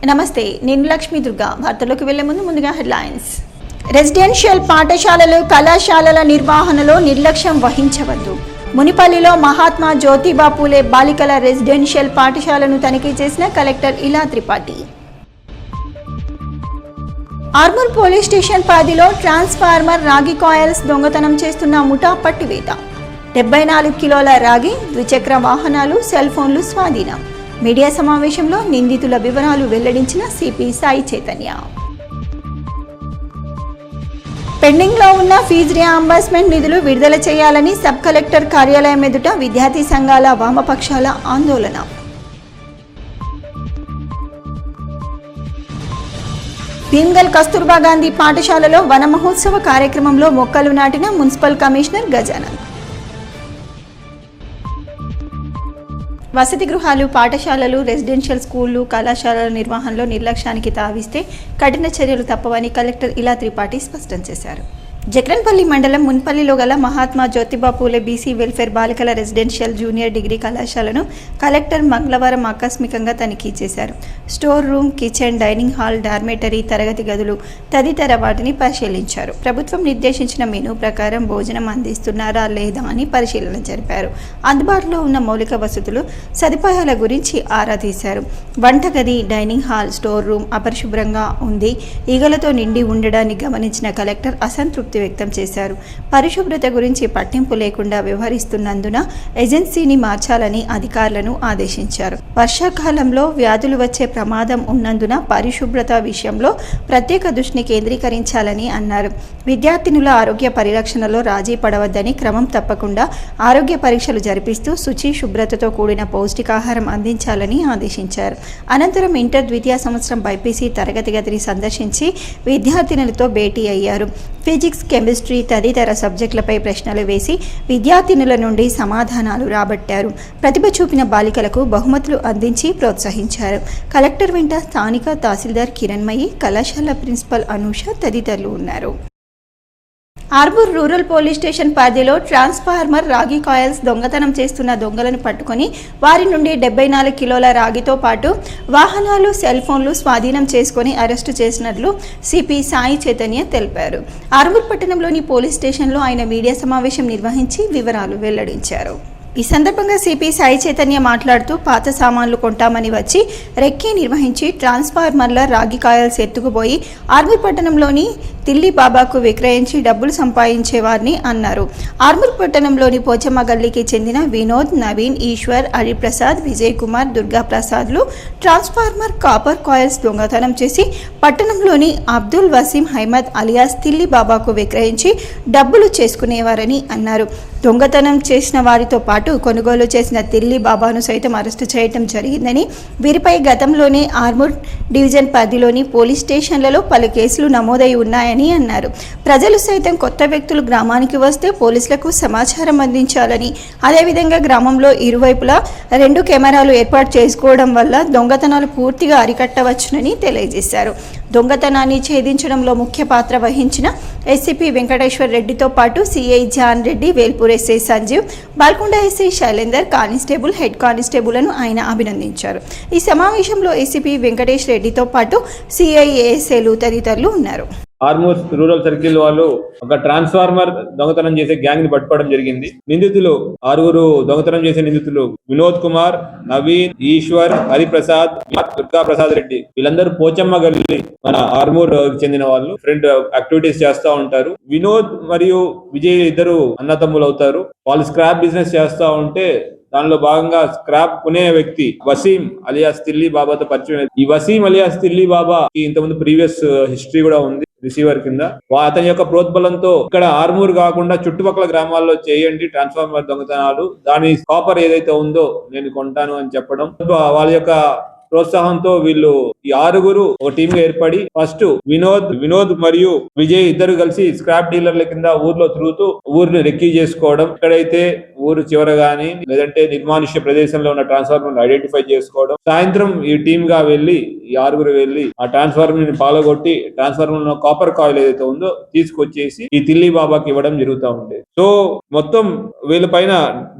నమస్తే, నేను లక్ష్మీ దుర్గా. వార్తల్లోకి వెళ్లే ముందుగా హెడ్లైన్స్. రెసిడెన్షియల్ పాఠశాలలు, కళాశాలల నిర్వహణలో నిర్లక్ష్యం వహించవద్దు. మునిపల్లిలో మహాత్మా జ్యోతిబా పూలే బాలికల రెసిడెన్షియల్ పాఠశాలను తనిఖీ చేసిన కలెక్టర్ ఇలా త్రిపాఠి. ఆర్మూర్ పోలీస్ స్టేషన్ పరిధిలో ట్రాన్స్ఫార్మర్ రాగి కాయిల్స్ దొంగతనం చేస్తున్న ముఠా పట్టివేత. 74 కిలోల రాగి, ద్విచక్ర వాహనాలు, సెల్ ఫోన్లు స్వాధీనం. మీడియా సమావేశంలో నిందితుల వివరాలు వెల్లడించిన సిపి సాయి చైతన్య. పెండింగ్లో ఉన్న ఫీజు రియంబర్స్మెంట్ నిధులు విడుదల చేయాలని సబ్ కలెక్టర్ కార్యాలయం ఎదుట విద్యార్థి సంఘాల, వామపక్షాల ఆందోళన. భీమ్గల్ కస్తూర్బా గాంధీ పాఠశాలలో వన మహోత్సవ కార్యక్రమంలో మొక్కలు నాటిన మున్సిపల్ కమిషనర్ గజానన్. వసతి గృహాలు, పాఠశాలలు, రెసిడెన్షియల్ స్కూళ్లు, కళాశాలల నిర్వహణలో నిర్లక్ష్యానికి తావిస్తే కఠిన చర్యలు తప్పవని కలెక్టర్ ఇలా త్రిపాఠి స్పష్టం చేశారు. జక్రన్పల్లి మండలం మున్పల్లిలో గల మహాత్మా జ్యోతిబా పూలే బీసీ వెల్ఫేర్ బాలికల రెసిడెన్షియల్ జూనియర్ డిగ్రీ కళాశాలను కలెక్టర్ మంగళవారం ఆకస్మికంగా తనిఖీ చేశారు. Store room, kitchen, dining hall, dormitory, తరగతి గదులు తదితర వాటిని పరిశీలించారు. ప్రభుత్వం నిర్దేశించిన మెనూ ప్రకారం భోజనం అందిస్తున్నారా లేదా అని పరిశీలన జరిపారు. అందుబాటులో ఉన్న మౌలిక వసతులు, సదుపాయాల గురించి ఆరా తీశారు. వంటగది, డైనింగ్ హాల్, స్టోర్ రూమ్ అపరిశుభ్రంగా ఉంది, ఈగలతో నిండి ఉండడాన్ని గమనించిన కలెక్టర్ అసంతృప్తి వ్యక్తం చేశారు. పరిశుభ్రత గురించి పట్టింపు లేకుండా వ్యవహరిస్తున్నందున ఏజెన్సీని మార్చాలని అధికారులను ఆదేశించారు. వర్షాకాలంలో వ్యాధులు వచ్చే ప్రమాదం ఉన్నందున పరిశుభ్రత విషయంలో ప్రత్యేక దృష్టిని కేంద్రీకరించాలని అన్నారు. విద్యార్థినుల ఆరోగ్య పరిరక్షణలో రాజీ పడవద్దని, క్రమం తప్పకుండా ఆరోగ్య పరీక్షలు జరిపిస్తూ శుచి, శుభ్రతతో కూడిన పౌష్టికాహారం అందించాలని ఆదేశించారు. అనంతరం ఇంటర్ ద్వితీయ సంవత్సరం బైపీసీ తరగతి గదిని సందర్శించి విద్యార్థినులతో భేటీ అయ్యారు. ఫిజిక్స్, కెమిస్ట్రీ తదితర సబ్జెక్టులపై ప్రశ్నలు వేసి విద్యార్థినుల నుండి సమాధానాలు రాబట్టారు. ప్రతిభ చూపిన బాలికలకు బహుమతులు అందించి ప్రోత్సహించారు. కలెక్టర్ వెంట స్థానిక తహసీల్దార్ కిరణ్మయి, కళాశాల ప్రిన్సిపల్ అనూష తదితరులు ఉన్నారు. ఆర్మూర్ రూరల్ పోలీస్ స్టేషన్ పరిధిలో ట్రాన్స్ఫార్మర్ రాగి కాయిల్స్ దొంగతనం చేస్తున్న దొంగలను పట్టుకొని వారి నుండి 74 కిలోల రాగితో పాటు వాహనాలు, సెల్ ఫోన్లు స్వాధీనం చేసుకుని అరెస్టు చేసినట్లు సిపి సాయి చైతన్య తెలిపారు. ఆర్మూర్ పట్టణంలోని పోలీస్ స్టేషన్లో ఆయన మీడియా సమావేశం నిర్వహించి వివరాలు వెల్లడించారు. ఈ సందర్భంగా సిపి సాయి చైతన్య మాట్లాడుతూ, పాత సామాన్లు కొంటామని వచ్చి రెక్కీ నిర్వహించి ట్రాన్స్ఫార్మర్ల రాగి కాయల్స్ ఎత్తుకుపోయి ఆర్మూర్ పట్టణంలోని తిల్లి బాబాకు విక్రయించి డబ్బులు సంపాదించేవారిని అన్నారు. ఆర్మూర్ పట్టణంలోని పోచమ్మ గల్లీకి చెందిన వినోద్, నవీన్, ఈశ్వర్, హరిప్రసాద్, విజయ్ కుమార్, దుర్గా ప్రసాద్లు ట్రాన్స్ఫార్మర్ కాపర్ కాయిల్స్ దొంగతనం చేసి పట్టణంలోని అబ్దుల్ వసీం అహ్మద్ అలియాస్ తిల్లి బాబాకు విక్రయించి డబ్బులు చేసుకునేవారని అన్నారు. దొంగతనం చేసిన వారితో పాటు కొనుగోలు చేసిన తిల్లి బాబాను సైతం అరెస్టు చేయడం జరిగిందని, వీరిపై గతంలోనే ఆర్మూర్ డివిజన్ పరిధిలోని పోలీస్ స్టేషన్లలో పలు కేసులు నమోదై ఉన్నాయని అన్నారు. ప్రజలు సైతం కొత్త వ్యక్తులు గ్రామానికి వస్తే పోలీసులకు సమాచారం అందించాలని, అదేవిధంగా గ్రామంలో ఇరువైపులా 2 కెమెరాలు ఏర్పాటు చేసుకోవడం వల్ల దొంగతనాలు పూర్తిగా అరికట్టవచ్చునని తెలియజేశారు. దొంగతనాన్ని ఛేదించడంలో ముఖ్య పాత్ర వహించిన ఎస్సీపీ వెంకటేశ్వర్ రెడ్డితో పాటు సిఐ జాన్ రెడ్డి, Velpur SI Sanjeev, Balkonda SI Shailender, constable, head కానిస్టేబుల్ను ఆయన అభినందించారు. ఈ సమావేశంలో ఏసీపీ వెంకటేష్ రెడ్డితో పాటు సిఐ, ఏఎస్ఐలు తదితరులు ఉన్నారు. ఆర్మూర్ రూరల్ సర్కిల్ వాళ్ళు ఒక ట్రాన్స్ఫార్మర్ దొంగతనం చేసే గ్యాంగ్ ని పట్టుకోవడం జరిగింది. నిందితులు 6 దొంగతనం చేసే నిందితులు వినోద్ కుమార్, నవీన్, ఈశ్వర్, హరిప్రసాద్, దుర్గా ప్రసాద్ రెడ్డి, వీళ్ళందరూ పోచమ్మ గల్లి మన ఆర్మూర్ చెందిన వాళ్ళు. ఫ్రెండ్ యాక్టివిటీస్ చేస్తూ ఉంటారు. వినోద్ మరియు విజయ్ ఇద్దరు అన్నతమ్ములు అవుతారు. వాళ్ళు స్క్రాప్ బిజినెస్ చేస్తూ ఉంటే దానిలో భాగంగా స్క్రాప్ కొనే వ్యక్తి వసీం అలియాస్ తిల్లి బాబాతో పరిచయం. ఈ వసీం అలియాస్ తిల్లి బాబా ఇంతకుముందు ప్రీవియస్ హిస్టరీ కూడా ఉంది రిసీవర్ కింద. అతని యొక్క ప్రోద్బలంతో ఇక్కడ ఆర్మూర్ కాకుండా చుట్టుపక్కల గ్రామాల్లో చేయండి ట్రాన్స్ఫార్మర్ దొంగతనాలు, దాని కాపర్ ఏదైతే ఉందో నేను కొంటాను అని చెప్పడం, వాళ్ళ యొక్క ప్రోత్సాహంతో వీళ్ళు ఈ 6 ఒక టీమ్ గా ఏర్పడి ఫస్ట్ వినోద్ మరియు విజయ్ ఇద్దరు కలిసి స్క్రాప్ డీలర్ల కింద ఊర్లో తిరుగుతూ ఊరిని రెక్కీ చేసుకోవడం, ఎక్కడైతే ఊరు చివర గానీ లేదంటే నిర్మానుష్య ప్రదేశంలో ఉన్న ట్రాన్స్ఫార్మర్ ఐడెంటిఫై చేసుకోవడం. సాయంత్రం ఈ టీమ్ గా వెళ్లి ఈ 6 వెళ్లి ఆ ట్రాన్స్ఫార్మర్ ని పాల్గొట్టి ట్రాన్స్ఫార్మర్ లో కాపర్ కాయిల్ ఏదైతే ఉందో తీసుకొచ్చేసి ఈ తిల్లి బాబాకి ఇవ్వడం జరుగుతూ ఉంది. సో మొత్తం వీళ్ళ పైన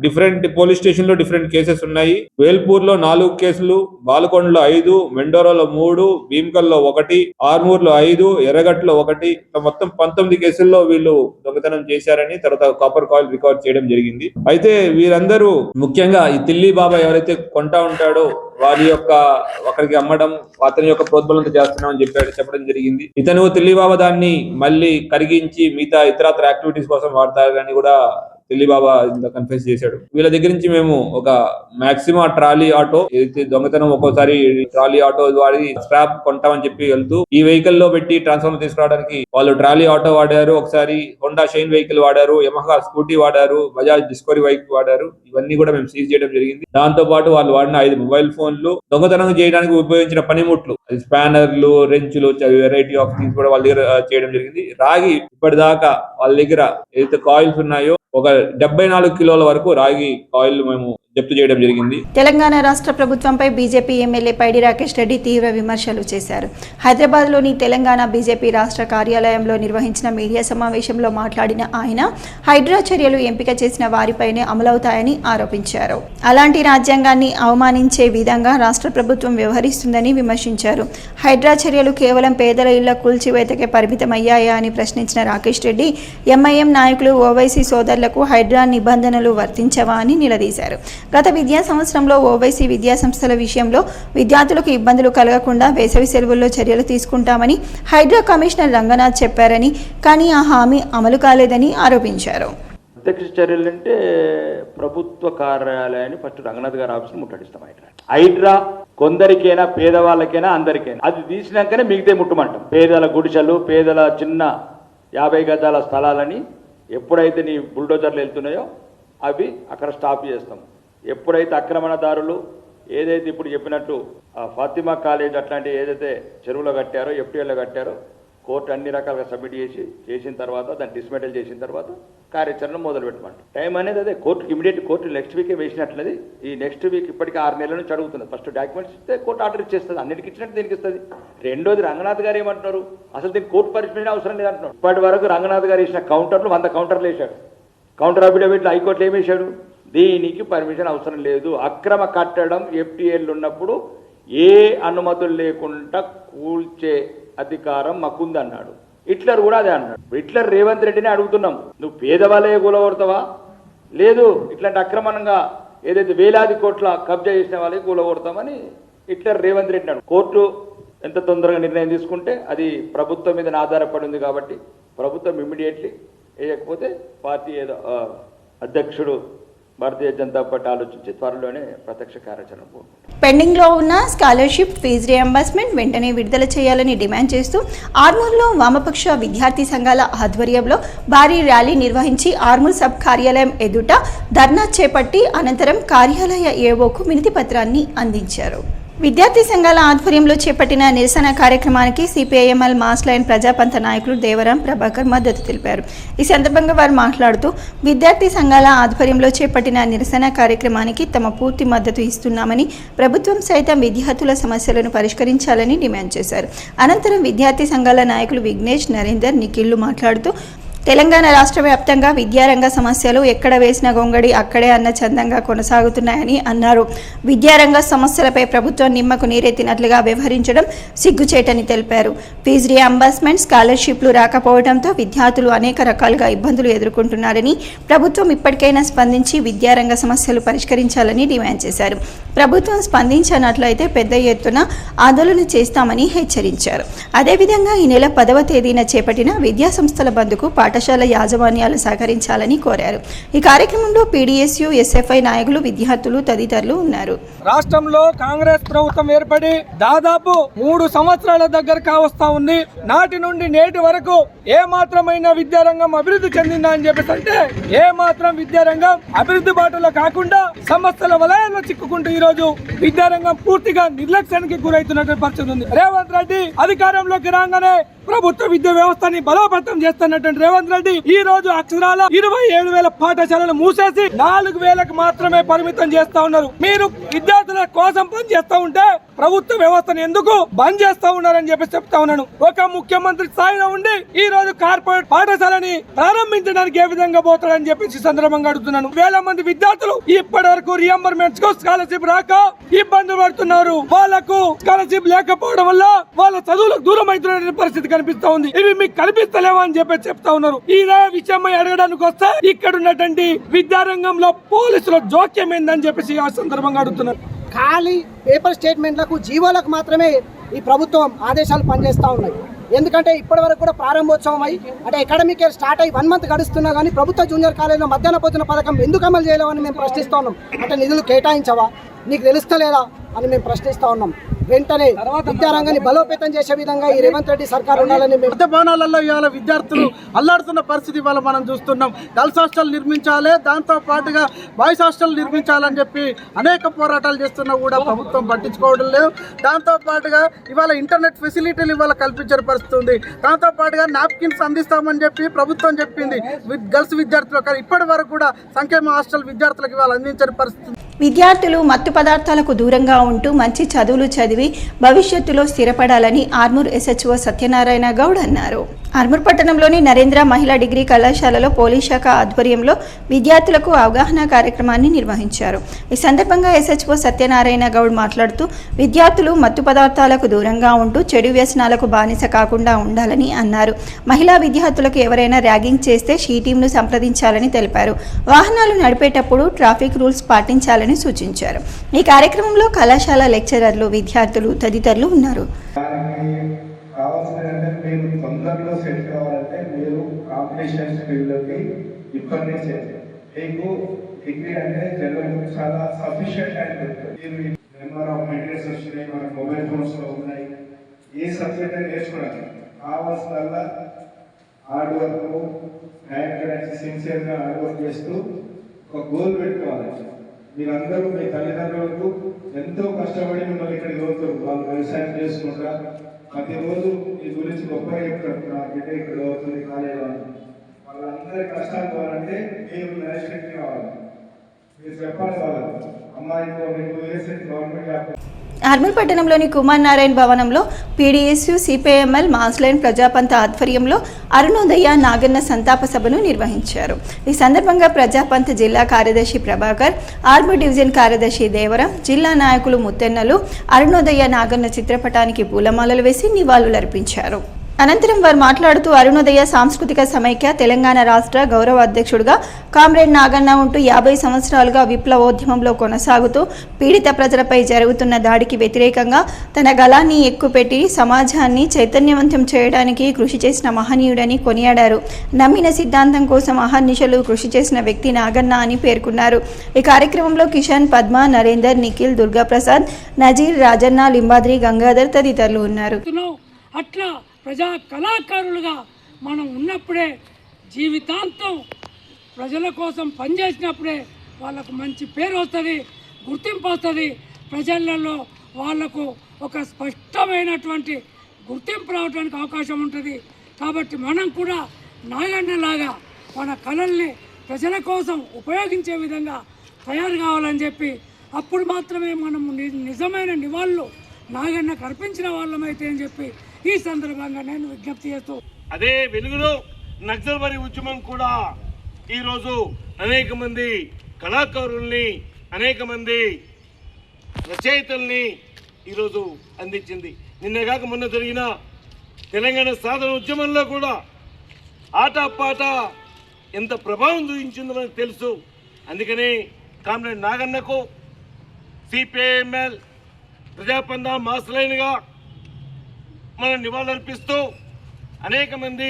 డిఫరెంట్ పోలీస్ స్టేషన్ లో డిఫరెంట్ కేసెస్ ఉన్నాయి. వేల్పూర్ లో 4 కేసులు, బాల్కొండ పాలకొండలో 5, మెండోరాలో 3, భీమ్కల్లో 1, ఆర్మూర్లో 5, ఎర్రగట్లో 1, మొత్తం 19 కేసుల్లో వీళ్ళు దొంగతనం చేశారని తర్వాత కాపర్ కాయిల్ రికవర్ చేయడం జరిగింది. అయితే వీరందరూ ముఖ్యంగా ఈ తిల్లి బాబా ఎవరైతే కొంటా ఉంటాడో వారి యొక్క ఒకరికి అమ్మడం, అతని యొక్క ప్రోద్బలంతో చేస్తున్నామని చెప్పడం జరిగింది. ఇతను తిల్లి బాబా దాన్ని మళ్ళీ కరిగించి మిగతా ఇతరత్ర యాక్టివిటీస్ కోసం వాడతారని కూడా తిల్లి బాబా కన్ఫెస్ చేశాడు. వీళ్ళ దగ్గర నుంచి మేము ఒక మాక్సిమం ట్రాలీ ఆటో ఏదైతే దొంగతనం ఒక్కోసారి ట్రాలీ ఆటో వాడి స్క్రాప్ కొంటామని చెప్పి వెళ్తూ ఈ వెహికల్ లో పెట్టి ట్రాన్స్ఫార్మర్ తీసుకురావడానికి వాళ్ళు ట్రాలీ ఆటో వాడారు, ఒకసారి హోండా షైన్ వెహికల్ వాడారు, యమహా స్కూటీ వాడారు, బజాజ్ డిస్కవరీ బైక్ వాడారు. ఇవన్నీ కూడా మేము సీజ్ చేయడం జరిగింది. దాంతో పాటు వాళ్ళు వాడిన 5 మొబైల్ ఫోన్లు, దొంగతనం చేయడానికి ఉపయోగించిన పనిముట్లు, స్పానర్లు, రెంచులు, వెరైటీ ఆఫ్ థింగ్స్ కూడా వాళ్ళ దగ్గర చేయడం జరిగింది. రాగి ఇప్పటిదాకా వాళ్ళ దగ్గర ఏదైతే కాయిల్స్ ఉన్నాయో ఒక 74 కిలోల వరకు రాగి కాయిల్ మేము జప్తు చేయడం జరిగింది. తెలంగాణ రాష్ట్ర ప్రభుత్వంపై బీజేపీ ఎమ్మెల్యే పైడి రాకేష్ రెడ్డి తీవ్ర విమర్శలు చేశారు. హైదరాబాద్లోని తెలంగాణ బీజేపీ రాష్ట్ర కార్యాలయంలో నిర్వహించిన మీడియా సమావేశంలో మాట్లాడిన ఆయన హైడ్రా చర్యలు ఎంపిక చేసిన వారిపైనే అమలవుతాయని ఆరోపించారు. అలాంటి రాజ్యాంగాన్ని అవమానించే విధంగా రాష్ట్ర ప్రభుత్వం వ్యవహరిస్తుందని విమర్శించారు. హైడ్రా చర్యలు కేవలం పేదల ఇళ్ల కూల్చివేతకే పరిమితమయ్యాయా అని ప్రశ్నించిన రాకేష్ రెడ్డి ఎంఐఎం నాయకులు ఓవైసీ సోదరులకు హైడ్రా నిబంధనలు వర్తించవా అని నిలదీశారు. గత విద్యా సంవత్సరంలో ఓవైసీ విద్యా సంస్థల విషయంలో విద్యార్థులకు ఇబ్బందులు కలగకుండా వేసవి సెలవుల్లో చర్యలు తీసుకుంటామని హైడ్రా కమిషనర్ రంగనాథ్ చెప్పారని, కానీ ఆ హామీ అమలు కాలేదని ఆరోపించారు. ప్రత్యక్ష చర్యలు అంటే ప్రభుత్వ కార్యాలయాన్ని ఫస్ట్ రంగనాథ్ గారి ఆఫీస్ని ముట్టడిస్తాం. హైడ్రా కొందరికైనా పేదవాళ్ళకైనా అందరికైనా అది తీసినాకనే మిగతా ముట్టమంటాం. పేదల గుడిసెలు, పేదల చిన్న 50 గజాల స్థలాలని ఎప్పుడైతే నీ బుల్డోజర్లు వెళ్తున్నాయో అవి అక్కడ స్టాప్ చేస్తాం. ఎప్పుడైతే ఆక్రమణదారులు ఏదైతే ఇప్పుడు చెప్పినట్టు ఫాతిమా కాలేజ్ అట్లాంటి ఏదైతే చెరువులో కట్టారో, ఎఫ్టీఎల్లో కట్టారో, కోర్టు అన్ని రకాలుగా సబ్మిట్ చేసిన తర్వాత దాన్ని డిస్మెంటల్ చేసిన తర్వాత కార్యాచరణ మొదలు పెట్టమంట. టైం అనేది అదే కోర్టుకి ఇమీడియట్ కోర్టు నెక్స్ట్ వీకే వేసినట్లది. ఈ నెక్స్ట్ వీక్ ఇప్పటికీ 6 నెలల నుంచి అడుగుతుంది. ఫస్ట్ డాక్యుమెంట్స్ ఇస్తే కోర్టు ఆర్డర్ ఇచ్చేస్తుంది, అన్నిటికి ఇచ్చినట్టు దీనికి ఇస్తుంది. రెండోది రంగనాథ్ గారు ఏమంటున్నారు, అసలు దీనికి కోర్టు పర్మిషన్ అవసరం లేదంటున్నారు. ఇప్పటి వరకు రంగనాథ్ గారు ఇచ్చిన కౌంటర్లు 100 కౌంటర్లు వేశాడు. కౌంటర్ అఫిడవిట్లు హైకోర్టులో ఏమేశాడు, దీనికి పర్మిషన్ అవసరం లేదు, అక్రమ కట్టడం ఎఫ్టీఎల్ ఉన్నప్పుడు ఏ అనుమతులు లేకుండా కూల్చే అధికారం మాకుందన్నాడు. హిట్లర్ కూడా అదే అన్నాడు. హిట్లర్ రేవంత్ రెడ్డిని అడుగుతున్నాం, నువ్వు పేదవాళ్ళే కూలగొడతావా, లేదు ఇట్లాంటి అక్రమంగా ఏదైతే వేలాది కోట్ల కబ్జా చేసిన వాళ్ళకి కూలగొడతామని హిట్లర్ రేవంత్ రెడ్డిని అడుగు. కోర్టు ఎంత తొందరగా నిర్ణయం తీసుకుంటే అది ప్రభుత్వం మీద ఆధారపడి ఉంది కాబట్టి ప్రభుత్వం ఇమ్మీడియట్లీ వేయకపోతే పార్టీ ఏదో అధ్యక్షుడు భారతీయ జనతా పార్టీ ఆలోచించి త్వరలోనే ప్రత్యక్ష కార్యాచరణ పెండింగ్ లో ఉన్న స్కాలర్షిప్ ఫీజు రియంబర్స్మెంట్ వెంటనే విడుదల చేయాలని డిమాండ్ చేస్తూ ఆర్మూర్లో వామపక్ష విద్యార్థి సంఘాల ఆధ్వర్యంలో భారీ ర్యాలీ నిర్వహించి ఆర్మూర్ సబ్ కార్యాలయం ఎదుట ధర్నా చేపట్టి అనంతరం కార్యాలయ ఏవోకు వినతి పత్రాన్ని అందించారు. విద్యార్థి సంఘాల ఆధ్వర్యంలో చేపట్టిన నిరసన కార్యక్రమానికి సిపిఐఎంఎల్ మాస్ లైన్ ప్రజాపంత నాయకులు దేవరాం ప్రభాకర్ మద్దతు తెలిపారు. ఈ సందర్భంగా వారు మాట్లాడుతూ విద్యార్థి సంఘాల ఆధ్వర్యంలో చేపట్టిన నిరసన కార్యక్రమానికి తమ పూర్తి మద్దతు ఇస్తున్నామని, ప్రభుత్వం సైతం విద్యార్థుల సమస్యలను పరిష్కరించాలని డిమాండ్ చేశారు. అనంతరం విద్యార్థి సంఘాల నాయకులు విఘ్నేష్, నరేందర్, నిఖిల్లు మాట్లాడుతూ తెలంగాణ రాష్ట్ర వ్యాప్తంగా విద్యారంగ సమస్యలు ఎక్కడ వేసిన గొంగడి అక్కడే అన్న చందంగా కొనసాగుతున్నాయని అన్నారు. విద్యారంగ సమస్యలపై ప్రభుత్వం నిమ్మకు నీరెత్తినట్లుగా వ్యవహరించడం సిగ్గుచేటని తెలిపారు. ఫీజు రియంబర్స్మెంట్, స్కాలర్షిప్లు రాకపోవడంతో విద్యార్థులు అనేక రకాలుగా ఇబ్బందులు ఎదుర్కొంటున్నారని, ప్రభుత్వం ఇప్పటికైనా స్పందించి విద్యారంగ సమస్యలు పరిష్కరించాలని డిమాండ్ చేశారు. ప్రభుత్వం స్పందించినట్లయితే పెద్ద ఎత్తున ఆందోళన చేస్తామని హెచ్చరించారు. అదేవిధంగా ఈ నెల 10వ తేదీన చేపట్టిన విద్యా సంస్థల బంద్కు పాఠశాల యాజమాన్యాలు సహకరించాలని కోరారు. ఈ కార్యక్రమంలో పీడీఎస్యు, ఎస్ఎఫ్ఐ నాయకులు, విద్యార్థులు తదితరులు ఉన్నారు. రాష్ట్రంలో కాంగ్రెస్ ప్రభుత్వం ఏర్పడి దాదాపు 3 సంవత్సరాల దగ్గర కావస్తా ఉంది. నాటి నుండి నేటి వరకు ఏ మాత్రమైన విద్యారంగం అభివృద్ధి చెందిందా అని చెప్పేసి అంటే ఏ మాత్రం విద్యారంగం అభివృద్ధి బాటలో కాకుండా సమస్యల వలయంలో చిక్కుకుంటూ ఈ రోజు విద్యారంగం పూర్తిగా నిర్లక్ష్యానికి గురైతున్నటువంటి పరిస్థితి ఉంది. రేవంత్ రెడ్డి అధికారంలోకి రాగానే ప్రభుత్వ విద్యా వ్యవస్థని బలోపేతం చేస్తున్నటువంటి రేవంత్ రేవంత్ రెడ్డి ఈ రోజు అక్షరాల 27,000 పాఠశాలను మూసేసి 4,000కు మాత్రమే పరిమితం చేస్తా ఉన్నారు. మీరు విద్యార్థుల కోసం పని చేస్తా ఉంటే ప్రభుత్వ వ్యవస్థను ఎందుకు బంద్ చేస్తా ఉన్నారని చెప్పి చెప్తా ఉన్నాను. ఒక ముఖ్యమంత్రి స్థాయిలో ఉండి ఈ రోజు కార్పొరేట్ పాఠశాలని ప్రారంభించడానికి ఏ విధంగా పోతాడని చెప్పేసి సందర్భంగా అడుగుతున్నాను. 1,000 మంది విద్యార్థులు ఇప్పటి వరకు రియంబర్మెంట్స్ కు స్కాలర్షిప్ రాక ఇబ్బందులు పడుతున్నారు. వాళ్ళకు స్కాలర్షిప్ లేకపోవడం వల్ల వాళ్ళ చదువులకు దూరం అవుతున్న పరిస్థితి కనిపిస్తా ఉంది. ఇవి మీకు కనిపిస్తలేవా అని చెప్పి చెప్తా ఉన్నారు. ఇదే విషయమై అడగడానికి వస్తే ఇక్కడ ఉన్నటువంటి విద్యారంగంలో పోలీసుల జోక్యం ఏందని చెప్పేసి ఆ సందర్భంగా అడుగుతున్నారు. ఖాళీ పేపర్ స్టేట్మెంట్లకు జీవోలకు మాత్రమే ఈ ప్రభుత్వం ఆదేశాలు పనిచేస్తూ ఉన్నాయి. ఎందుకంటే ఇప్పటి వరకు కూడా ప్రారంభోత్సవం అంటే అకాడమిక్ ఇయర్ స్టార్ట్ అయ్యి 1 మంత్ గడుస్తున్నా కానీ ప్రభుత్వ జూనియర్ కాలేజీలో మధ్యాహ్న భోజన పథకం ఎందుకు అమలు చేయలేమని మేము ప్రశ్నిస్తూ ఉన్నాం. అంటే నిధులు కేటాయించవా, నీకు తెలుస్తలేదా అని మేము ప్రశ్నిస్తూ ఉన్నాం. వెంటనే విద్యారంగాన్ని బలోపేతం చేసే విధంగా ఈ రేవంత్ రెడ్డి సర్కార్ ఉండాలని మధ్య భవనాలలో ఇవాళ విద్యార్థులు అల్లాడుతున్న పరిస్థితి ఇవాళ మనం చూస్తున్నాం. గర్ల్స్ హాస్టల్ నిర్మించాలి, దాంతో పాటుగా బాయ్స్ హాస్టల్ నిర్మించాలని చెప్పి అనేక పోరాటాలు చేస్తున్నా కూడా ప్రభుత్వం పట్టించుకోవడం లేదు. దాంతో పాటుగా ఇవాళ ఇంటర్నెట్ ఫెసిలిటీలు ఇవాళ కల్పించే పరిస్థితి ఉంది. దాంతో పాటుగా నాప్కిన్స్ అందిస్తామని చెప్పి ప్రభుత్వం చెప్పింది గర్ల్స్ విద్యార్థులకు, కానీ ఇప్పటి వరకు కూడా సంక్షేమ హాస్టల్ విద్యార్థులకు ఇవాళ అందించని పరిస్థితి. విద్యార్థులు మత్తు పదార్థాలకు దూరంగా ఉంటూ మంచి చదువులు చదివి భవిష్యత్తులో స్థిరపడాలని ఆర్మూర్ SHO సత్యనారాయణ గౌడ్ అన్నారు. ఆర్మూర్ పట్టణంలోని నరేంద్ర మహిళా డిగ్రీ కళాశాలలో పోలీస్ శాఖ ఆధ్వర్యంలో విద్యార్థులకు అవగాహన కార్యక్రమాన్ని నిర్వహించారు. ఈ సందర్భంగా SHO సత్యనారాయణ గౌడ్ మాట్లాడుతూ విద్యార్థులు మత్తు పదార్థాలకు దూరంగా ఉంటూ చెడు వ్యసనాలకు బానిస కాకుండా ఉండాలని అన్నారు. మహిళా విద్యార్థులకు ఎవరైనా ర్యాగింగ్ చేస్తే షీ టీంను సంప్రదించాలని తెలిపారు. వాహనాలు నడిపేటప్పుడు ట్రాఫిక్ రూల్స్ పాటించాలని సూచించారు. ఈ కార్యక్రమంలో కళాశాల లెక్చరర్లు, విద్యార్థులు తదితరులు ఉన్నారు. మీరు తొందరలో సెట్ కావాలంటే మీరు కాంపిటీషన్ ఫీల్డ్లోకి ఇప్పటి నుంచే మీకు డిగ్రీ అంటే జనరల్ చాలా సఫిషియంట్ టైం పెడుతుంది. నెంబర్ ఆఫ్ మెటీరియల్స్ వచ్చినాయి, మన మొబైల్ ఫోన్స్లో ఉన్నాయి. ఏ సబ్జెక్ట్ నేర్చుకోవడానికి కావాల్సిన హార్డ్ వర్క్, హ్యాండ్ సిన్సియర్గా హార్డ్ వర్క్ చేస్తూ ఒక గోల్ పెట్టుకోవాలి. మీరందరూ మీ తల్లిదండ్రులకు ఎంతో కష్టపడి మిమ్మల్ని ఇక్కడికి వస్తారు. వాళ్ళు వ్యవసాయం చేసుకుంటా ప్రతిరోజు ఈ గురించి గొప్పగా చెప్తారు. నా బిడ్డ ఇక్కడ అవుతుంది కాలేజీలో. వాళ్ళందరి కష్టాలు కావాలంటే మీరు నేషనల్ కావాలి, మీరు చెప్పాలి వాళ్ళకు. అమ్మాయితో మీకు వేసేది గవర్నమెంట్ జాబ్. ఆర్మూర్ పట్టణంలోని కుమార్ నారాయణ్ భవనంలో PDSU, CPML, మాస్లైన్ ప్రజాపంత ఆధ్వర్యంలో అరుణోదయ నాగన్న సంతాప సభను నిర్వహించారు. ఈ సందర్భంగా ప్రజాపంత జిల్లా కార్యదర్శి ప్రభాకర్, ఆర్మూర్ డివిజన్ కార్యదర్శి దేవరం, జిల్లా నాయకులు ముత్తెన్నలు అరుణోదయ నాగన్న చిత్రపటానికి పూలమాలలు వేసి నివాళులర్పించారు. అనంతరం వారు మాట్లాడుతూ అరుణోదయ సాంస్కృతిక సమైక్య తెలంగాణ రాష్ట్ర గౌరవ అధ్యక్షుడిగా కామ్రేడ్ నాగన్న ఉంటూ 50 సంవత్సరాలుగా విప్లవోద్యమంలో కొనసాగుతూ పీడిత ప్రజలపై జరుగుతున్న దాడికి వ్యతిరేకంగా తన గళాన్ని ఎక్కుపెట్టి సమాజాన్ని చైతన్యవంతం చేయడానికి కృషి చేసిన మహనీయుడని కొనియాడారు. నమ్మిన సిద్ధాంతం కోసం అహర్నిశలు కృషి చేసిన వ్యక్తి నాగన్న అని పేర్కొన్నారు. ఈ కార్యక్రమంలో కిషన్, పద్మ, నరేందర్, నిఖిల్, దుర్గాప్రసాద్, నజీర్, రాజన్న, లింబాద్రి, గంగాధర్ తదితరులు ఉన్నారు. అట్లా ప్రజా కళాకారులుగా మనం ఉన్నప్పుడే, జీవితాంతం ప్రజల కోసం పనిచేసినప్పుడే వాళ్ళకు మంచి పేరు వస్తుంది, గుర్తింపు వస్తుంది. ప్రజలలో వాళ్లకు ఒక స్పష్టమైనటువంటి గుర్తింపు రావడానికి అవకాశం ఉంటుంది. కాబట్టి మనం కూడా నాగన్నలాగా మన కళల్ని ప్రజల కోసం ఉపయోగించే విధంగా తయారు కావాలని చెప్పి, అప్పుడు మాత్రమే మనము నిజమైన నివాళులు నాగన్నకు అర్పించిన వాళ్ళమైతే అని చెప్పి ఈ సందర్భంగా నేను విజ్ఞప్తి చేస్తూ, అదే వెలుగులో నక్సల్బరీ ఉద్యమం కూడా ఈరోజు అనేక మంది కళాకారుల్ని, అనేక మంది రచయితల్ని ఈరోజు అందించింది. నిన్నగాక మొన్న జరిగిన తెలంగాణ సాధన ఉద్యమంలో కూడా ఆటపాట ఎంత ప్రభావం చూపించిందో మనకు తెలుసు. అందుకని కామ్రేడ్ నాగన్నకు CPML ప్రజాపంద మాస్లైన్గా మనం నివాళులర్పిస్తూ అనేక మంది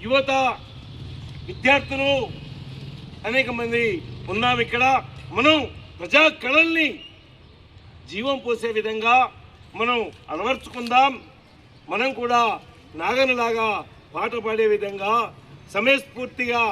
యువత, విద్యార్థులు అనేక మంది ఉన్నాం ఇక్కడ. మనం ప్రజా కళల్ని జీవం పోసే విధంగా మనం అలవర్చుకుందాం. మనం కూడా నాగన్నలాగా పాట పాడే విధంగా సమయస్ఫూర్తిగా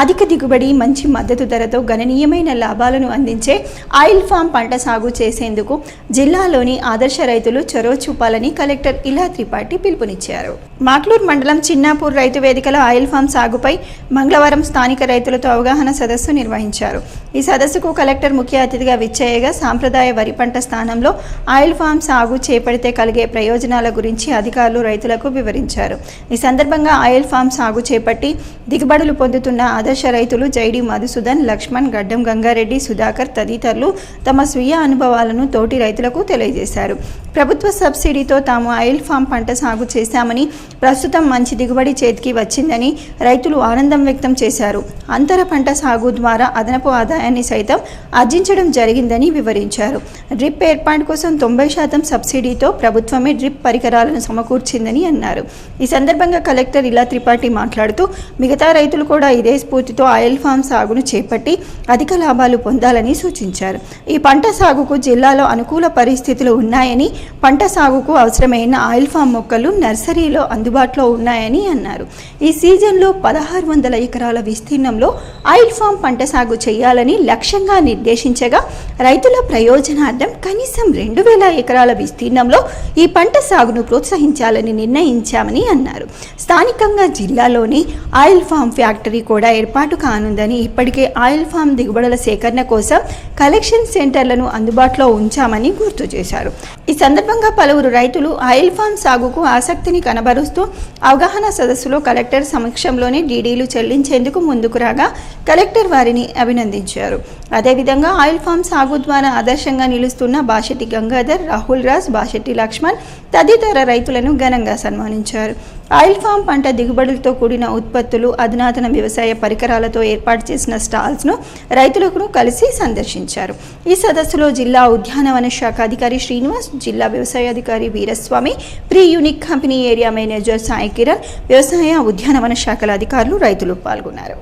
అధిక దిగుబడి, మంచి మద్దతు ధరతో గణనీయమైన లాభాలను అందించే ఆయిల్ ఫామ్ పంట సాగు చేసేందుకు జిల్లాలోని ఆదర్శ రైతులు చొరవ చూపాలని కలెక్టర్ ఇలా త్రిపాఠి పిలుపునిచ్చారు. మాక్లూర్ మండలం చిన్నాపూర్ రైతు వేదికలో ఆయిల్ ఫామ్ సాగుపై మంగళవారం స్థానిక రైతులతో అవగాహన సదస్సు నిర్వహించారు. ఈ సదస్సుకు కలెక్టర్ ముఖ్య అతిథిగా విచ్చేయగా సాంప్రదాయ వరి పంట స్థానంలో ఆయిల్ ఫామ్ సాగు చేపడితే కలిగే ప్రయోజనాల గురించి అధికారులు రైతులకు వివరించారు. ఈ సందర్భంగా ఆయిల్ ఫామ్ సాగు చేపట్టి దిగుబడులు పొందుతున్న ఆదర్శ రైతులు జైడి మధుసూదన్, లక్ష్మణ్, గడ్డం గంగారెడ్డి, సుధాకర్ తదితరులు తమ స్వీయ అనుభవాలను తోటి రైతులకు తెలియజేశారు. ప్రభుత్వ సబ్సిడీతో తాము ఆయిల్ ఫామ్ పంట సాగు చేశామని, ప్రస్తుతం మంచి దిగుబడి చేతికి వచ్చిందని రైతులు ఆనందం వ్యక్తం చేశారు. అంతర పంట సాగు ద్వారా అదనపు ఆదాయాన్ని సైతం ఆర్జించడం జరిగిందని వివరించారు. డ్రిప్ ఏర్పాటు కోసం 90% సబ్సిడీతో ప్రభుత్వమే డ్రిప్ పరికరాలను సమకూర్చిందని అన్నారు. ఈ సందర్భంగా కలెక్టర్ ఇలా త్రిపాఠి మాట్లాడుతూ మిగతా రైతులు కూడా ఇదే స్ఫూర్తితో ఆయిల్ ఫామ్ సాగును చేపట్టి అధిక లాభాలు పొందాలని సూచించారు. ఈ పంట సాగుకు జిల్లాలో అనుకూల పరిస్థితులు ఉన్నాయని, పంట సాగుకు అవసరమైన ఆయిల్ ఫామ్ మొక్కలు నర్సరీలో అందుబాటులో ఉన్నాయని అన్నారు. ఈ సీజన్లో 1600 ఎకరాల విస్తీర్ణంలో ఆయిల్ ఫామ్ పంట సాగు చేయాలని లక్ష్యంగా నిర్దేశించగా రైతుల ప్రయోజనార్థం కనీసం 2000 ఎకరాల విస్తీర్ణంలో ఈ పంట సాగును ప్రోత్సహించాలని నిర్ణయించామని అన్నారు. స్థానికంగా జిల్లాలోని ఆయిల్ ఫామ్ ఫ్యాక్టరీ కూడా ఏర్పాటు కానుందని, ఇప్పటికే ఆయిల్ ఫామ్ దిగుబడుల సేకరణ కోసం కలెక్షన్ సెంటర్లను అందుబాటులో ఉంచామని గుర్తు చేశారు. ఈ సందర్భంగా పలువురు రైతులు ఆయిల్ ఫామ్ సాగుకు ఆసక్తిని కనబరుస్తూ అవగాహన సదస్సులో కలెక్టర్ సమక్షంలోనే డీడీలు చెల్లించేందుకు ముందుకు రాగా కలెక్టర్ వారిని అభినందించారు. అదేవిధంగా ఆయిల్ ఫామ్ సాగు ద్వారా ఆదర్శంగా నిలుస్తున్న బాషెట్టి గంగాధర్, రాహుల్ రాజ్, బాషెట్టి లక్ష్మణ్ తదితర రైతులను ఘనంగా సన్మానించారు. ఆయిల్ ఫామ్ పంట దిగుబడులతో కూడిన ఉత్పత్తులు, అధునాతన వ్యవసాయ పరికరాలతో ఏర్పాటు చేసిన స్టాల్స్ను రైతులకు కలిసి సందర్శించారు. ఈ సదస్సులో జిల్లా ఉద్యానవన శాఖ అధికారి శ్రీనివాస్, జిల్లా వ్యవసాయ అధికారి Veeraswamy, pre unique company area manager Sai Kiran, వ్యవసాయ ఉద్యానవన శాఖల అధికారులు, రైతులు పాల్గొన్నారు.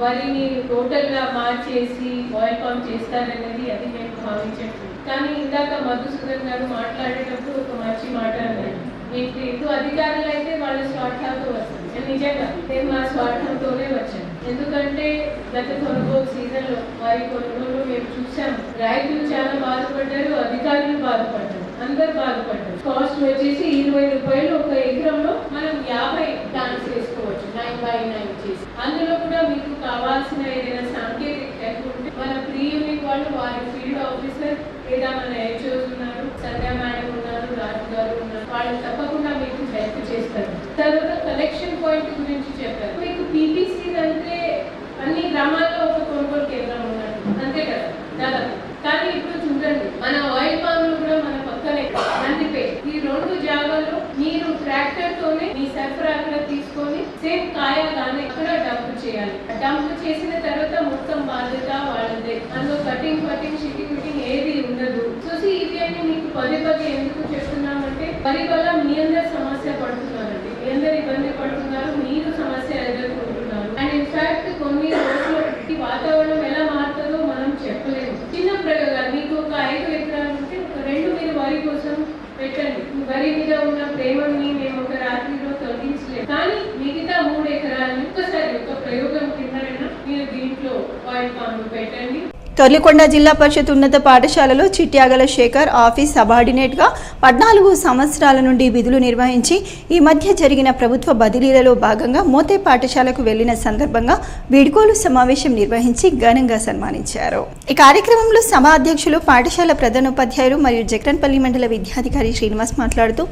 వరిని టోటల్ గా మార్చేసి ఆయిల్ ఫామ్ చేస్తారనేది అది మేము భావించట్లేదు. కానీ ఇందాక మధుసూదన్ గారు మాట్లాడేటప్పుడు ఒక మంచి మాట అన్నారు. ఇప్పుడు అధికారులు అయితే వాళ్ళ స్వార్థంతో వస్తారు. నిజంగా నేను మా స్వార్థంతోనే వచ్చాను. ఎందుకంటే గత కొనుగోలు సీజన్ లో వరి కొనుగోలు మేము చూసాము. రైతులు చాలా బాధపడ్డారు, అధికారులు బాధపడ్డారు, అందరు బాధపడ్డారు. కాస్ట్ వచ్చేసి 20 రూపాయలు ఒక ఎకరంలో మనం 50 టన్స్ వేసుకోవచ్చు 9/9 చేసి. అందులో కూడా మీకు కావాల్సిన ఏదైనా సాంకేతిక హెల్ప్ ఉంటే మన ప్రీ యూనిట్ వాళ్ళు, వారి ఫీల్డ్ ఆఫీసర్ లేదా మన హెచ్ఓస్ ఉన్నారు, సంధ్యా మేడం ఉన్నారు, రాజు గారు ఉన్నారు, వాళ్ళు తప్పకుండా మీకు హెల్ప్ చేస్తారు. తర్వాత కలెక్షన్ పాయింట్ గురించి చెప్పారు. మీకు పీపీసీ అంటే అన్ని గ్రామాల్లో ఒక కొనుగోలు కేంద్రం ఉన్నట్టు అంతే కదా దాదాపు. కానీ ఇప్పుడు చూడండి, మన ఆయిల్ ఫామ్ కూడా మన పక్కనే నందిపేట, ఈ 2 జాగాల్లో మీరు ట్రాక్టర్ తోనే మీ సరఫరా అక్కడ తీసుకొని సేమ్ కాయగానే అక్కడ డంప్ చేయాలి. డంప్ చేసిన తర్వాత మొత్తం బాధ్యత వాళ్ళదే. అందులో కటింగ్ షిట్టింగ్ ఏది ఉండదు. చూసి ఇవి అన్ని మీకు పదే ఎందుకు చెప్తున్నామంటే వరి వల్ల మీ అందరు సమస్య పడుతున్నారండి, మీ అందరు ఇబ్బంది పడుతున్నారు, మీరు సమస్య ఎదుర్కొంటున్నారు. అండ్ ఇన్ఫాక్ట్ కొన్ని రోజులు ఈ వాతావరణం ఎలా మారుతుందో మనం చెప్పలేము. చిన్న ప్రయోగాలు, మీకు ఒక 5 ఎకరాలు ఉంటే ఒక 2 మీరు వరి కోసం పెట్టండి. వరి మీద ఉన్న ప్రేమని మేము ఒక రాత్రిలో తొలగించలేము. కానీ మిగతా 3 ఎకరాలను ఒక్కసారి ఒక ప్రయోగం కిందైనా మీరు దీంట్లో ఆయిల్ ఫామ్ పెట్టండి. తొర్లికొండ జిల్లా పరిషత్ ఉన్నత పాఠశాలలో చిట్యాగల శేఖర్ ఆఫీస్ సబార్డినేట్గా 14 సంవత్సరాల నుండి విధులు నిర్వహించి ఈ మధ్య జరిగిన ప్రభుత్వ బదిలీలలో భాగంగా మోతే పాఠశాలకు వెళ్లిన సందర్భంగా వీడ్కోలు సమావేశం నిర్వహించి ఘనంగా సన్మానించారు. ఈ కార్యక్రమంలో సభ అధ్యక్షులు, పాఠశాల ప్రధానోపాధ్యాయులు మరియు జక్రన్పల్లి మండల విద్యాధికారి శ్రీనివాస్ మాట్లాడుతూ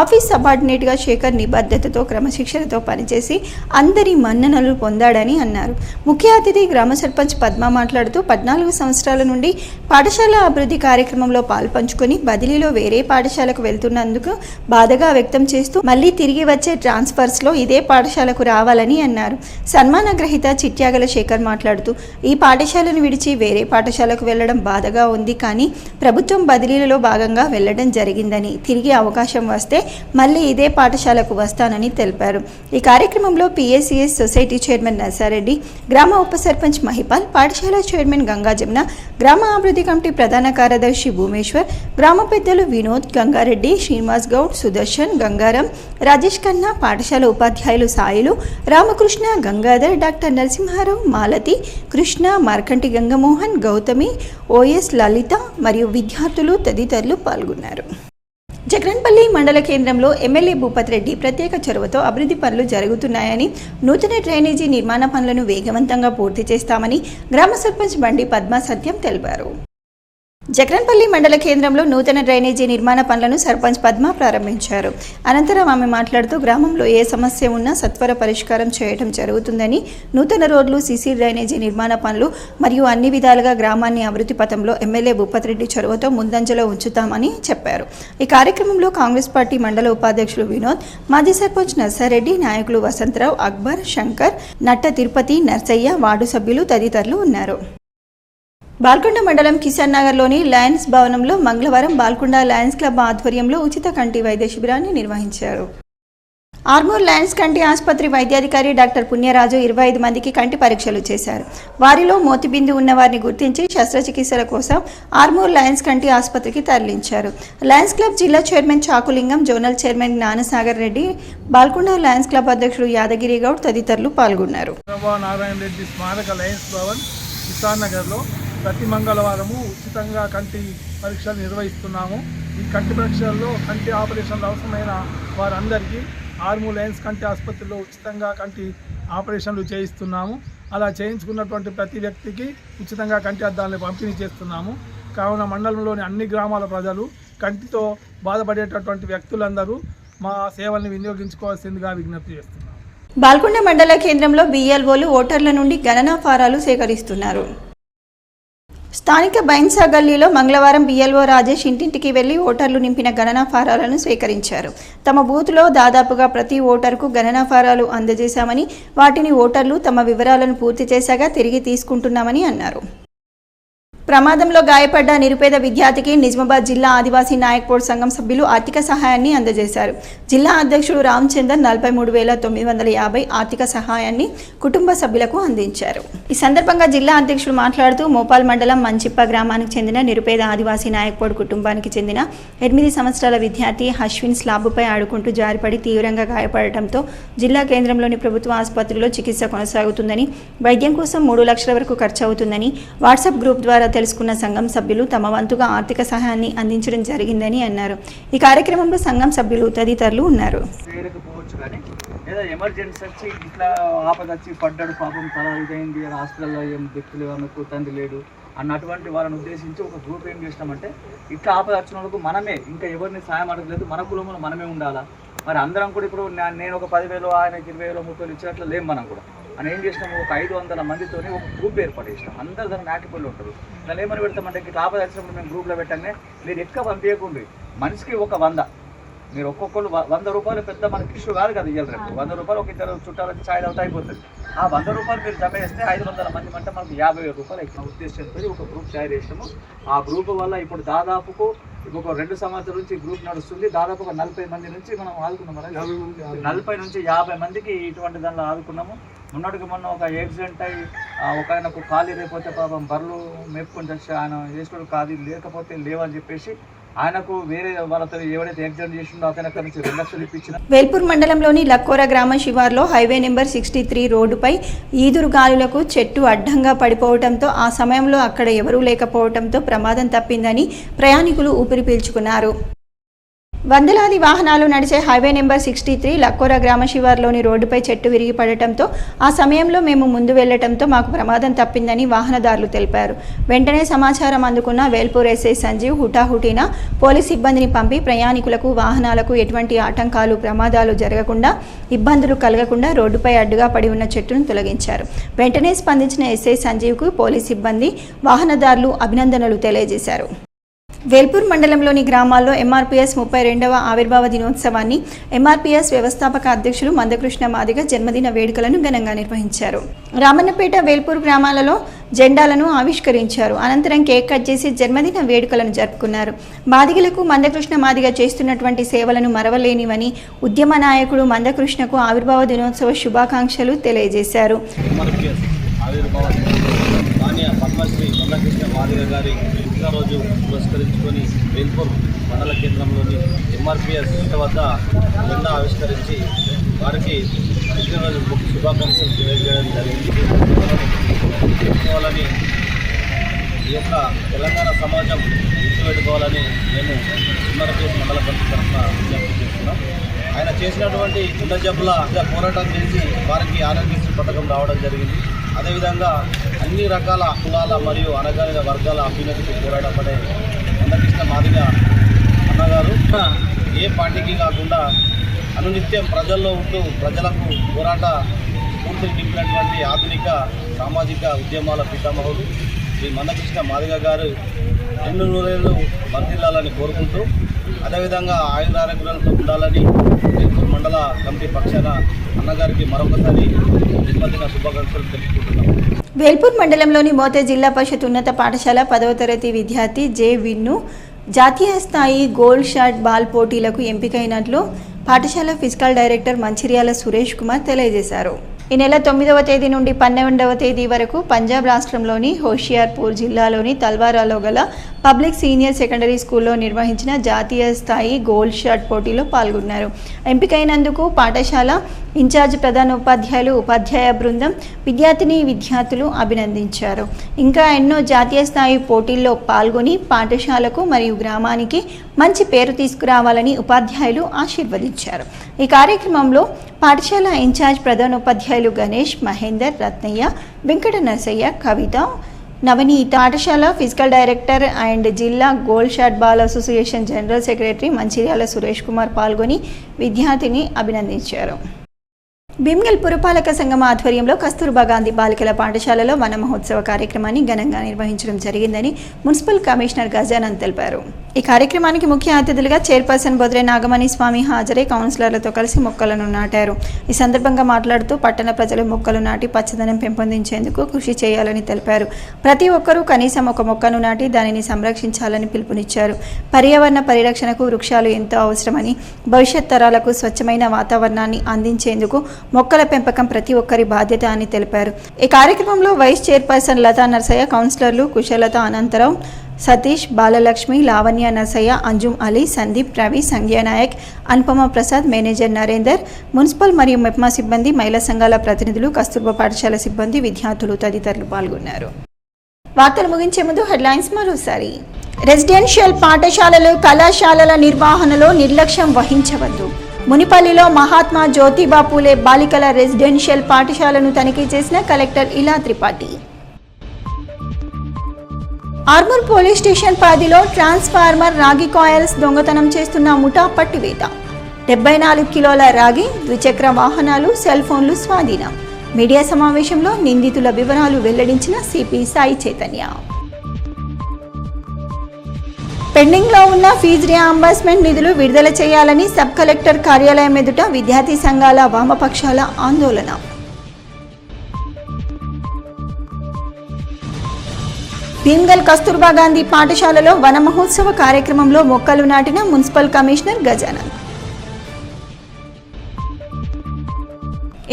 ఆఫీస్ సబార్డినేట్గా శేఖర్ నిబద్ధతతో క్రమశిక్షణతో పనిచేసి అందరి మన్ననలు పొందాడని అన్నారు. ముఖ్య అతిథి గ్రామ సర్పంచ్ పద్మ మాట్లాడుతూ 14 సంవత్సరాల నుండి పాఠశాల అభివృద్ధి కార్యక్రమంలో పాల్పంచుకొని బదిలీలో వేరే పాఠశాలకు వెళ్తున్నందుకు బాధగా వ్యక్తం చేస్తూ మళ్లీ తిరిగి వచ్చే ట్రాన్స్ఫర్స్లో ఇదే పాఠశాలకు రావాలని అన్నారు. సన్మాన గ్రహీత చిట్యాగల శేఖర్ మాట్లాడుతూ ఈ పాఠశాలను విడిచి వేరే పాఠశాలకు వెళ్లడం బాధగా ఉంది, కానీ ప్రభుత్వం బదిలీలలో భాగంగా వెళ్లడం జరిగిందని, తిరిగి అవకాశం వస్తే మళ్లీ ఇదే పాఠశాలకు వస్తానని తెలిపారు. ఈ కార్యక్రమంలో పిఎస్సిఎస్ సొసైటీ చైర్మన్ నర్సారెడ్డి, గ్రామ ఉప సర్పంచ్ మహిపాల్, పాఠశాల చైర్మన్ గంగా సమాజంన గ్రామ అభివృద్ధి కమిటీ ప్రధాన కార్యదర్శి భూమేశ్వర్, గ్రామ పెద్దలు వినోద్, గంగారెడ్డి, శ్రీనివాస్ గౌడ్, సుదర్శన్, గంగారం, రాజేష్ ఖన్నా, పాఠశాల ఉపాధ్యాయులు సాయిలు, రామకృష్ణ, గంగాధర్, డాక్టర్ నరసింహారావు, మాలతి, కృష్ణ, మార్కంటి గంగమోహన్, గౌతమి, ఓఎస్ లలిత మరియు విద్యార్థులు తదితరులు పాల్గొన్నారు. జగన్పల్లి మండల కేంద్రంలో ఎమ్మెల్యే భూపత్ రెడ్డి ప్రత్యేక చొరవతో అభివృద్ధి పనులు జరుగుతున్నాయని, నూతన డ్రైనేజీ నిర్మాణ పనులను వేగవంతంగా పూర్తి చేస్తామని గ్రామ సర్పంచ్ బండి పద్మా సత్యం తెలిపారు. జగన్పల్లి మండల కేంద్రంలో నూతన డ్రైనేజీ నిర్మాణ పనులను సర్పంచ్ పద్మ ప్రారంభించారు. అనంతరం ఆమె మాట్లాడుతూ గ్రామంలో ఏ సమస్య ఉన్నా సత్వర పరిష్కారం చేయడం జరుగుతుందని, నూతన రోడ్లు, సీసీ డ్రైనేజీ నిర్మాణ పనులు మరియు అన్ని విధాలుగా గ్రామాన్ని అభివృద్ధి పథంలో ఎమ్మెల్యే భూపత్ రెడ్డి చొరవతో ముందంజలో ఉంచుతామని చెప్పారు. ఈ కార్యక్రమంలో కాంగ్రెస్ పార్టీ మండల ఉపాధ్యక్షులు వినోద్, మాజీ సర్పంచ్ నర్సారెడ్డి, నాయకులు వసంతరావు, అక్బర్, శంకర్, నట్ట తిరుపతి, నర్సయ్య, వార్డు సభ్యులు తదితరులు ఉన్నారు. బాల్కొండ మండలం కిసాన్ నగర్లోని లయన్స్ భవనంలో మంగళవారం బాల్కొండ లయన్స్ క్లబ్ ఆధ్వర్యంలో ఉచిత కంటి వైద్య శిబిరాన్ని నిర్వహించారు. ఆర్మూర్ లయన్స్ కంటి ఆసుపత్రి వైద్యాధికారి డాక్టర్ పుణ్యరాజు 25 మందికి కంటి పరీక్షలు చేశారు. వారిలో మోతిబిందు ఉన్న వారిని గుర్తించి శస్త్రచికిత్సల కోసం ఆర్మూర్ లయన్స్ కంటి ఆసుపత్రికి తరలించారు. లయన్స్ క్లబ్ జిల్లా chairman Chakulingam, zonal chairman Gnanasagar రెడ్డి, బాల్కొండ లయన్స్ క్లబ్ అధ్యక్షుడు యాదగిరి గౌడ్ తదితరులు పాల్గొన్నారు. నారాయణ రెడ్డి స్మారక లయన్స్ భవన్ కిసాన్ నగర్లో ప్రతి మంగళవారము ఉచితంగా కంటి పరీక్షలు నిర్వహిస్తున్నాము. ఈ కంటి పరీక్షల్లో కంటి ఆపరేషన్లు అవసరమైన వారందరికీ ఆర్మూర్ లయన్స్ కంటి ఆసుపత్రిలో ఉచితంగా కంటి ఆపరేషన్లు చేయిస్తున్నాము. అలా చేయించుకున్నటువంటి ప్రతి వ్యక్తికి ఉచితంగా కంటి అద్దాలను పంపిణీ చేస్తున్నాము. కావున మండలంలోని అన్ని గ్రామాల ప్రజలు కంటితో బాధపడేటటువంటి వ్యక్తులందరూ మా సేవల్ని వినియోగించుకోవాల్సిందిగా విజ్ఞప్తి చేస్తున్నాము. బాల్కొండ మండల కేంద్రంలో బిఎల్ఓలు ఓటర్ల నుండి గణన ఫారాలు సేకరిస్తున్నారు. స్థానిక బైన్సా గల్లీలో మంగళవారం బిఎల్ఓ రాజేష్ ఇంటింటికి వెళ్లి ఓటర్లు నింపిన గణన ఫారాలను స్వీకరించారు. తమ బూత్లో దాదాపుగా ప్రతి ఓటరుకు గణన ఫారాలు అందజేశామని, వాటిని ఓటర్లు తమ వివరాలను పూర్తి చేశాక తిరిగి తీసుకుంటున్నామని అన్నారు. ప్రమాదంలో గాయపడ్డ నిరుపేద విద్యార్థికి నిజామాబాద్ జిల్లా ఆదివాసీ నాయక్ బోర్డు సంఘం సభ్యులు ఆర్థిక సహాయాన్ని అందజేశారు. జిల్లా అధ్యక్షుడు రామచందర్ 43,950 ఆర్థిక సహాయాన్ని కుటుంబ సభ్యులకు అందించారు. ఈ సందర్భంగా జిల్లా అధ్యక్షుడు మాట్లాడుతూ మోపాల్ మండలం మంచిప్ప గ్రామానికి చెందిన నిరుపేద ఆదివాసీ నాయక్ బోర్డు కుటుంబానికి చెందిన 8 సంవత్సరాల విద్యార్థి అశ్విన్ స్లాబుపై ఆడుకుంటూ జారిపడి తీవ్రంగా గాయపడటంతో జిల్లా కేంద్రంలోని ప్రభుత్వ ఆసుపత్రిలో చికిత్స కొనసాగుతుందని, వైద్యం కోసం 3 లక్షల వరకు ఖర్చు అవుతుందని వాట్సాప్ గ్రూప్ ద్వారా తెలుసుకున్న సంఘం సభ్యులు తమ వంతుగా ఆర్థిక సహాయాన్ని అందించడం జరిగిందని అన్నారు. ఈ కార్యక్రమంలో సంఘం సభ్యులు తదితరులు ఉన్నారు. ఎమర్జెన్సీ వచ్చి ఇట్లా ఆపద వచ్చి పడ్డాడు, పాపం తల ఇదైంది, హాస్పిటల్లో ఏం దిక్కులు ఆమెకు తండ్రి లేడు అన్నటువంటి వాళ్ళని ఉద్దేశించి ఒక గ్రూప్ ఏం చేసినామంటే, ఇట్లా ఆపద వచ్చిన వాళ్ళకు మనమే, ఇంకా ఎవరిని సాయం అడగలేదు, మన కులంలో మనమే ఉండాలా. మరి అందరం కూడా ఇప్పుడు నేను ఒక 10,000, ఆయనకి 20,000, 30,000 ఇచ్చినట్లు లేం. మనం కూడా అని ఏం చేసినాము, ఒక 500 మందితో ఒక గ్రూప్ ఏర్పాటు చేసినాం. అందరు దాన్ని నాటిపల్లి ఉంటారు. దాన్ని ఏమని పెడతామంటే, ఇట్లా ఆపద వచ్చినప్పుడు మేము గ్రూప్లో పెట్టండి, మీరు ఎక్కువ పంపించకుండా మనిషికి ఒక 100, మీరు ఒక్కొక్కరు 100 రూపాయలు పెద్ద మనకి ఇష్యూ కాదు కదా. ఇవ్వాలి రేపు 100 రూపాయలు ఒక ఇద్దరు చుట్టాలకి ఛాయ్ అవుతా అయిపోతుంది. ఆ 100 రూపాయలు మీరు జమ చేస్తే 500 మంది అంటే మనకు 50,000 రూపాయలు ఎక్కువ ఉద్దేశంతో ఒక గ్రూప్ తయారు చేసాము. ఆ గ్రూప్ వల్ల ఇప్పుడు దాదాపుకు ఒక 2 సంవత్సరాల నుంచి గ్రూప్ నడుస్తుంది. దాదాపు ఒక 40 మంది నుంచి మనం ఆదుకున్నాము. 40 నుంచి 50 మందికి ఇటువంటి దానిలో ఆదుకున్నాము. మొన్నటికి మొన్న ఒక యాక్సిడెంట్ అయ్యి ఒక ఆయనకు కాలు లేకపోతే పాపం బర్రెలు మేపుకొని వచ్చి ఆయన వేసుకోవడం కాదు, లేకపోతే లేవని చెప్పేసి ఆయనకు వేరే వాళ్ళతో ఎవరైతే యాక్సిడెంట్ చేసిండో అతను అక్కడి నుంచి 2 లక్షలు ఇప్పించిన. వేల్పూర్ మండలంలోని లక్కోర గ్రామ శివార్లో హైవే నెంబర్ 63 రోడ్డుపై ఈదురు గాలులకు చెట్టు అడ్డంగా పడిపోవడంతో ఆ సమయంలో అక్కడ ఎవరూ లేకపోవడంతో ప్రమాదం తప్పిందని ప్రయాణికులు ఊపిరి పీల్చుకున్నారు. వందలాది వాహనాలు నడిచే హైవే నెంబర్ 63 లక్కోర గ్రామ శివార్లోని రోడ్డుపై చెట్టు విరిగి పడటంతో ఆ సమయంలో మేము ముందు వెళ్లటంతో మాకు ప్రమాదం తప్పిందని వాహనదారులు తెలిపారు. వెంటనే సమాచారం అందుకున్న వేల్పూర్ ఎస్ఐ సంజీవ్ హుటాహుటిన పోలీస్ సిబ్బందిని పంపి ప్రయాణికులకు, వాహనాలకు ఎటువంటి ఆటంకాలు, ప్రమాదాలు జరగకుండా, ఇబ్బందులు కలగకుండా రోడ్డుపై అడ్డుగా పడి ఉన్న చెట్టును తొలగించారు. వెంటనే స్పందించిన ఎస్ఐ సంజీవ్కు పోలీస్ సిబ్బంది, వాహనదారులు అభినందనలు తెలియజేశారు. వేల్పూర్ మండలంలోని గ్రామాల్లో ఎంఆర్పీఎస్ 32వ ఆవిర్భావ దినోత్సవాన్ని ఎంఆర్పీఎస్ వ్యవస్థాపక అధ్యక్షులు మందకృష్ణ మాదిగ జన్మదిన వేడుకలను ఘనంగా నిర్వహించారు. రామన్నపేట, వేల్పూర్ గ్రామాలలో జెండాలను ఆవిష్కరించారు. అనంతరం కేక్ కట్ చేసి జన్మదిన వేడుకలను జరుపుకున్నారు. మాదిగలకు మందకృష్ణ మాదిగ చేస్తున్నటువంటి సేవలను మరవలేనివని ఉద్యమ నాయకుడు మందకృష్ణకు ఆవిర్భావ దినోత్సవ శుభాకాంక్షలు తెలియజేశారు. మందకృష్ణ మాదిగ గారి పుట్టినరోజు పురస్కరించుకొని వేల్పూర్ మండల కేంద్రంలోని ఎంఆర్పిఎస్ వద్ద జెండా ఆవిష్కరించి వారికి పుట్టినరోజు శుభాకాంక్షలు తెలియజేయడం జరిగింది. పెట్టుకోవాలని ఈ యొక్క తెలంగాణ సమాజం గుర్తుపెట్టుకోవాలని మేము ఎంఆర్పిఎస్ మండల పరిషత్ తరఫున విజ్ఞప్తి చేస్తున్నాం. ఆయన చేసినటువంటి చిన్న జబ్బుల పోరాటం చేసి వారికి ఆరోగ్యశ్రీ పథకం రావడం జరిగింది. అదేవిధంగా అన్ని రకాల కులాల మరియు అనగారిన వర్గాల అభ్యున్నతికి పోరాటపడే మందకృష్ణ మాదిగ అన్నగారు ఏ పార్టీకి కాకుండా అనునిత్యం ప్రజల్లో ఉంటూ ప్రజలకు పోరాట పూర్తిని నింపినటువంటి ఆధునిక సామాజిక ఉద్యమాల పితామహుడు శ్రీ మందకృష్ణ మాదిగ గారు ఎన్నో నూరేళ్ళు వర్ధిల్లాలని కోరుకుంటూ అదేవిధంగా ఆయురారోగ్యాలతో ఉండాలని వేల్పూర్ మండల కమిటీ పక్షాన అన్నగారికి మరొకసారి జన్మదిన శుభాకాంక్షలు తెలుపుకుంటున్నాం. వేల్పూర్ మండలంలోని మోతే జిల్లా పరిషత్ ఉన్నత పాఠశాల 10వ తరగతి విద్యార్థి జే విన్ను జాతీయ స్థాయి గోల్డ్ షాట్ బాల్ పోటీలకు ఎంపికైనట్లు పాఠశాల ఫిజికల్ డైరెక్టర్ మంచిర్యాల సురేష్ కుమార్ తెలియజేశారు. ఈ నెల 9వ తేదీ నుండి 12వ తేదీ వరకు పంజాబ్ రాష్ట్రంలోని హోషియార్పూర్ జిల్లాలోని తల్వారాలో గల పబ్లిక్ సీనియర్ సెకండరీ స్కూల్లో నిర్వహించిన జాతీయ స్థాయి గోల్డ్ షాట్ పోటీలో పాల్గొన్నారు. ఎంపికైనందుకు పాఠశాల ఇన్ఛార్జ్ ప్రధానోపాధ్యాయులు, ఉపాధ్యాయ బృందం, విద్యార్థులు అభినందించారు. ఇంకా ఎన్నో జాతీయ స్థాయి పోటీల్లో పాల్గొని పాఠశాలకు మరియు గ్రామానికి మంచి పేరు తీసుకురావాలని ఉపాధ్యాయులు ఆశీర్వదించారు. ఈ కార్యక్రమంలో పాఠశాల ఇన్ఛార్జ్ ప్రధానోపాధ్యాయులు గణేష్, మహేందర్, రత్నయ్య, వెంకట నరసయ్య, కవిత, నవనీత, పాఠశాల ఫిజికల్ డైరెక్టర్ అండ్ జిల్లా gold shot ball association general secretary Mancherial Suresh Kumar పాల్గొని విద్యార్థిని అభినందించారు. భీమ్గల్ పురపాలక సంఘం ఆధ్వర్యంలో కస్తూర్బా గాంధీ బాలికల పాఠశాలలో వన మహోత్సవ కార్యక్రమాన్ని ఘనంగా నిర్వహించడం జరిగిందని మున్సిపల్ కమిషనర్ గజానంద్ తెలిపారు. ఈ కార్యక్రమానికి ముఖ్య అతిథులుగా చైర్పర్సన్ బొద్రే నాగమణి స్వామి హాజరై కౌన్సిలర్లతో కలిసి మొక్కలను నాటారు. ఈ సందర్భంగా మాట్లాడుతూ పట్టణ ప్రజలు మొక్కలు నాటి పచ్చదనం పెంపొందించేందుకు కృషి చేయాలని తెలిపారు. ప్రతి ఒక్కరూ కనీసం ఒక మొక్కను నాటి దానిని సంరక్షించాలని పిలుపునిచ్చారు. పర్యావరణ పరిరక్షణకు వృక్షాలు ఎంతో అవసరమని, భవిష్యత్ తరాలకు స్వచ్ఛమైన వాతావరణాన్ని అందించేందుకు మొక్కల పెంపకం ప్రతి ఒక్కరి బాధ్యత అని తెలిపారు. ఈ కార్యక్రమంలో వైస్ చైర్పర్సన్ లతా నర్సయ్య, కౌన్సిలర్లు కుశలత అనంతరావు, సతీష్, బాలలక్ష్మి, లావణ్య నర్సయ్య, అంజుమ్ అలీ, సందీప్, రవి, సంధ్యానాయక్, అనుపమ ప్రసాద్, మేనేజర్ నరేందర్, మున్సిపల్ మరియు మెప్మా సిబ్బంది, మహిళా సంఘాల ప్రతినిధులు, కస్తూర్బా పాఠశాల సిబ్బంది, విద్యార్థులు తదితరులు పాల్గొన్నారు. వార్తలు ముగించే ముందు హెడ్లైన్స్ మరోసారి. రెసిడెన్షియల్ పాఠశాలలు, కళాశాలల నిర్వహణలో నిర్లక్ష్యం వహించవద్దు. మునిపల్లిలో మహాత్మా జ్యోతిబా పూలే బాలికల రెసిడెన్షియల్ పాఠశాలను తనిఖీ చేసిన కలెక్టర్ ఇలా త్రిపాఠి. ఆర్మూర్ పోలీస్ స్టేషన్ పరిధిలో ట్రాన్స్ఫార్మర్ రాగి కాయిల్స్ దొంగతనం చేస్తున్న ముఠా పట్టివేత. 74 కిలోల రాగి, ద్విచక్ర వాహనాలు, సెల్ ఫోన్లు స్వాధీనం. మీడియా సమావేశంలో నిందితుల వివరాలు వెల్లడించిన సిపి సాయి చైతన్య. పెండింగ్లో ఉన్న ఫీజు రియంబర్స్మెంట్ నిధులు విడుదల చేయాలని సబ్ కలెక్టర్ కార్యాలయం ఎదుట విద్యార్థి సంఘాల, వామపక్షాల ఆందోళన. భీమ్గల్ కస్తూర్బా గాంధీ పాఠశాలలో వన మహోత్సవ కార్యక్రమంలో మొక్కలు నాటిన మున్సిపల్ కమిషనర్ గజానంద్.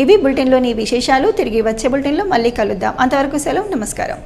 ఇవి బులెటిన్లోని విశేషాలు. తిరిగి వచ్చే బులెటిన్లో మళ్ళీ కలుద్దాం. అంతవరకు సెలవు. నమస్కారం.